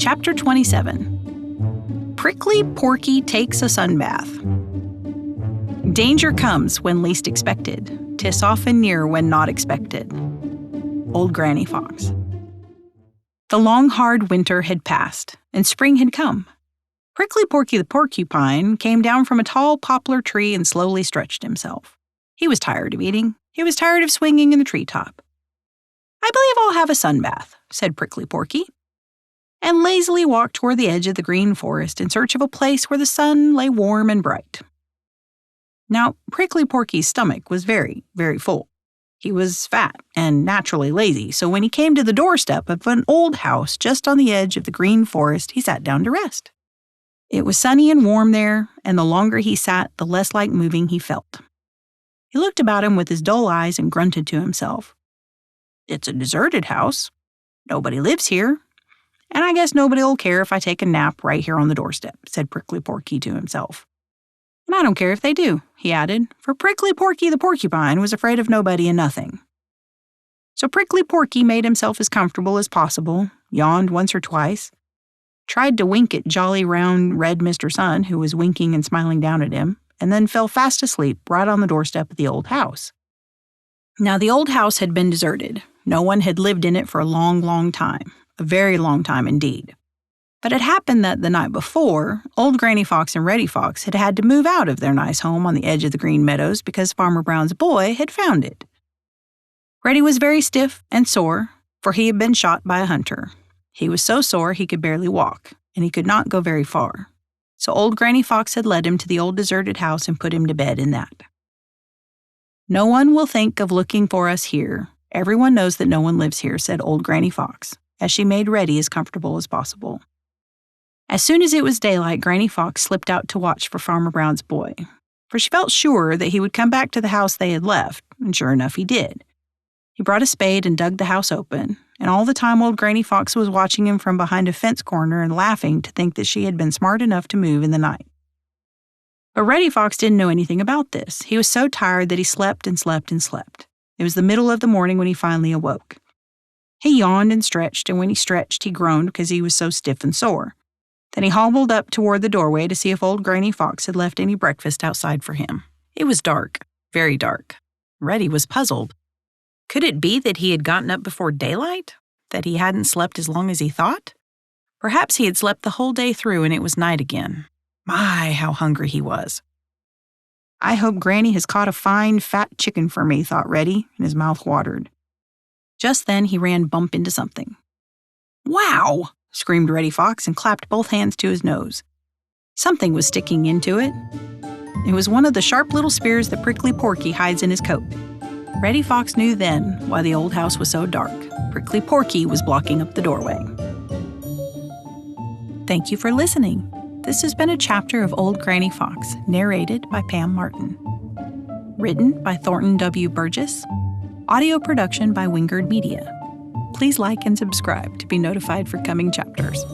Chapter 27. Prickly Porky Takes a Sunbath. Danger comes when least expected. 'Tis often near when not expected. Old Granny Fox. The long, hard winter had passed, and spring had come. Prickly Porky the porcupine came down from a tall poplar tree and slowly stretched himself. He was tired of eating. He was tired of swinging in the treetop. "I believe I'll have a sunbath," said Prickly Porky, and lazily walked toward the edge of the green forest in search of a place where the sun lay warm and bright. Now, Prickly Porky's stomach was very, very full. He was fat and naturally lazy, so when he came to the doorstep of an old house just on the edge of the green forest, he sat down to rest. It was sunny and warm there, and the longer he sat, the less like moving he felt. He looked about him with his dull eyes and grunted to himself. "It's a deserted house. Nobody lives here, and I guess nobody'll care if I take a nap right here on the doorstep," said Prickly Porky to himself. "And I don't care if they do," he added, for Prickly Porky the porcupine was afraid of nobody and nothing. So Prickly Porky made himself as comfortable as possible, yawned once or twice, tried to wink at jolly round red Mr. Sun, who was winking and smiling down at him, and then fell fast asleep right on the doorstep of the old house. Now the old house had been deserted. No one had lived in it for a long, long time, a very long time indeed. But it happened that the night before, Old Granny Fox and Reddy Fox had had to move out of their nice home on the edge of the Green Meadows because Farmer Brown's boy had found it. Reddy was very stiff and sore, for he had been shot by a hunter. He was so sore he could barely walk, and he could not go very far. So Old Granny Fox had led him to the old deserted house and put him to bed in that. "No one will think of looking for us here. Everyone knows that no one lives here," said Old Granny Fox, as she made Reddy as comfortable as possible. As soon as it was daylight, Granny Fox slipped out to watch for Farmer Brown's boy, for she felt sure that he would come back to the house they had left, and sure enough he did. He brought a spade and dug the house open, and all the time Old Granny Fox was watching him from behind a fence corner and laughing to think that she had been smart enough to move in the night. But Reddy Fox didn't know anything about this. He was so tired that he slept and slept and slept. It was the middle of the morning when he finally awoke. He yawned and stretched, and when he stretched, he groaned because he was so stiff and sore. Then he hobbled up toward the doorway to see if Old Granny Fox had left any breakfast outside for him. It was dark, very dark. Reddy was puzzled. Could it be that he had gotten up before daylight? That he hadn't slept as long as he thought? Perhaps he had slept the whole day through and it was night again. My, how hungry he was. "I hope Granny has caught a fine, fat chicken for me," thought Reddy, and his mouth watered. Just then he ran bump into something. "Wow!" screamed Reddy Fox and clapped both hands to his nose. Something was sticking into it. It was one of the sharp little spears that Prickly Porky hides in his coat. Reddy Fox knew then why the old house was so dark. Prickly Porky was blocking up the doorway. Thank you for listening. This has been a chapter of Old Granny Fox, narrated by Pam Martin. Written by Thornton W. Burgess. Audio production by Wingerd Media. Please like and subscribe to be notified for coming chapters.